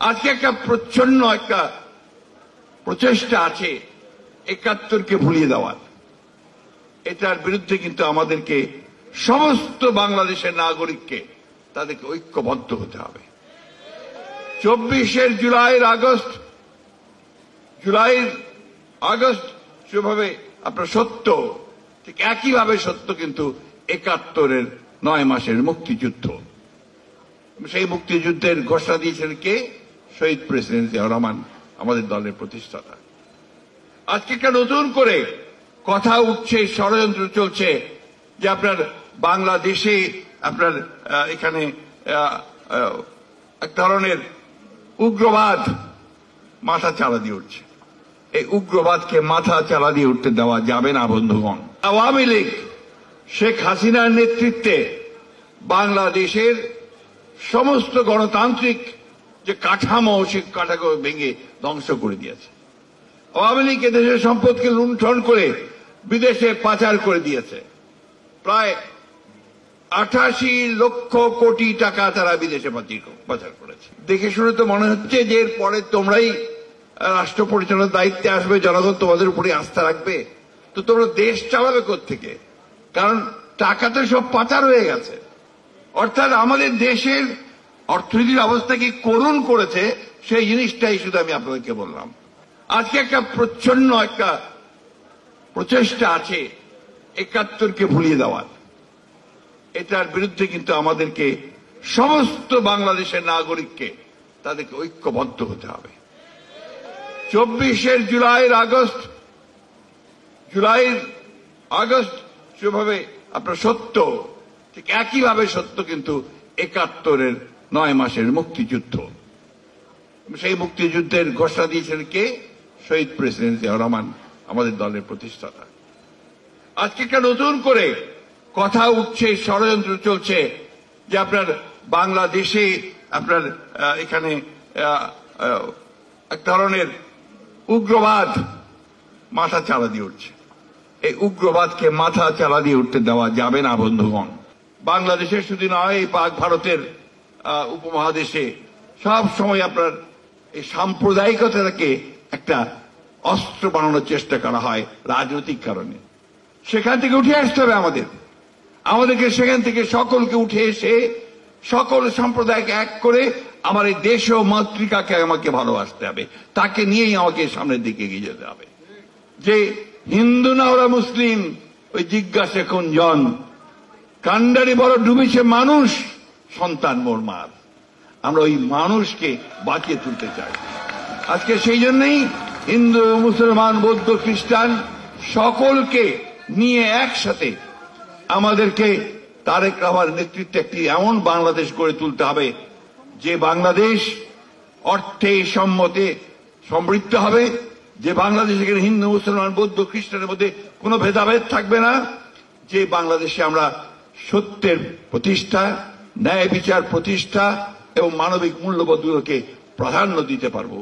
আজকে একটা প্রচ্ছন্ন একটা প্রচেষ্টা আছে ৭১কে ভুলিয়ে দেওয়ার। এটার বিরুদ্ধে কিন্তু আমাদেরকে সমস্ত বাংলাদেশের নাগরিককে তাদেরকে ঐক্যবদ্ধ হতে হবে। ২৪ জুলাইয়ের আগস্ট যেভাবে আপনার সত্য, ঠিক একইভাবে সত্য কিন্তু ৭১-এর ৯ মাসের মুক্তিযুদ্ধ। সেই মুক্তিযুদ্ধের ঘোষণা দিয়েছেন কে? শহীদ প্রেসিডেন্ট জিয়াউর রহমান, আমাদের দলের প্রতিষ্ঠাতা। আজকে একটা নতুন করে কথা উঠছে, ষড়যন্ত্র চলছে যে আপনার বাংলাদেশে আপনার এখানে এক ধরনের উগ্রবাদ মাথা চালা দিয়ে উঠছে। এই উগ্রবাদকে মাথা চালা দিয়ে উঠতে দেওয়া যাবে না বন্ধুগণ। আওয়ামী লীগ শেখ হাসিনার নেতৃত্বে বাংলাদেশের সমস্ত গণতান্ত্রিক যে কাঠামো, সে কাঠামো ভেঙে ধ্বংস করে দিয়েছে। আওয়ামী লীগ দেশের সম্পদকে লুণ্ঠন করে বিদেশে পাচার করে দিয়েছে। প্রায় ৮৮ লক্ষ কোটি টাকা তারা বিদেশে পাচার করেছে। দেখে শুনে তো মনে হচ্ছে যে এরপরে তোমরাই রাষ্ট্র পরিচালনার দায়িত্বে আসবে, জনগণ তোমাদের উপরে আস্থা রাখবে, তো তোমরা দেশ চালাবে কোত্থেকে? কারণ টাকা তো সব পাচার হয়ে গেছে। অর্থাৎ আমাদের দেশের অর্থনীতির অবস্থা কি করুণ করেছে, সেই জিনিসটাই শুধু আমি আপনাদেরকে বললাম। আজকে একটা প্রচ্ছন্ন একটা প্রচেষ্টা আছে ৭১কে ভুলিয়ে দেওয়ার। এটার বিরুদ্ধে কিন্তু আমাদেরকে সমস্ত বাংলাদেশের নাগরিককে তাদেরকে ঐক্যবদ্ধ হতে হবে। ২৪ জুলাইয়ের আগস্ট যেভাবে আপনার সত্য, ঠিক একইভাবে সত্য কিন্তু ৭১-এর ৯ মাসের মুক্তিযুদ্ধ। সেই মুক্তিযুদ্ধের ঘোষণা দিয়েছেন কে? শহীদ প্রেসিডেন্ট জিয়াউর রহমান, আমাদের দলের প্রতিষ্ঠাতা। আজকে একটা নতুন করে কথা উঠছে, ষড়যন্ত্র চলছে যে আপনার বাংলাদেশে আপনার এখানে এক ধরনের উগ্রবাদ মাথা চালা দিয়ে উঠছে। এই উগ্রবাদকে মাথা চালা দিয়ে উঠতে দেওয়া যাবে না বন্ধুগণ। বাংলাদেশের শুধু নয়, এই পাক ভারতের উপমহাদেশে সব সময় আপনার এই সাম্প্রদায়িকতাকে একটা অস্ত্র বানানোর চেষ্টা করা হয় রাজনৈতিক কারণে। সেখান থেকে উঠে আসতে হবে আমাদেরকে সেখান থেকে সকলকে উঠে এসে সকল সম্প্রদায়কে এক করে আমার এই দেশ ও মাতৃকাকে আমাকে ভালোবাসতে হবে। তাকে নিয়েই আমাকে সামনের দিকে এগিয়ে যেতে হবে। যে হিন্দু না ওরা মুসলিম, ওই জিজ্ঞাসা কোনজন? কান্ডারি বড় ডুবেছে মানুষ, সন্তান মোর মার। আমরা ওই মানুষকে বাঁচিয়ে তুলতে চাই। আজকে সেই জন্যই হিন্দু, মুসলমান, বৌদ্ধ, খ্রিস্টান সকলকে নিয়ে একসাথে আমাদেরকে তারেক রহমানের নেতৃত্বে একটি এমন বাংলাদেশ গড়ে তুলতে হবে যে বাংলাদেশ অর্থে সম্মতে সমৃদ্ধ হবে, যে বাংলাদেশ এখানে হিন্দু, মুসলমান, বৌদ্ধ, খ্রিস্টানের মধ্যে কোনো ভেদাভেদ থাকবে না, যে বাংলাদেশে আমরা সত্যের প্রতিষ্ঠা, ন্যায় বিচার প্রতিষ্ঠা এবং মানবিক মূল্যবোধগুলোকে প্রাধান্য দিতে পারবো।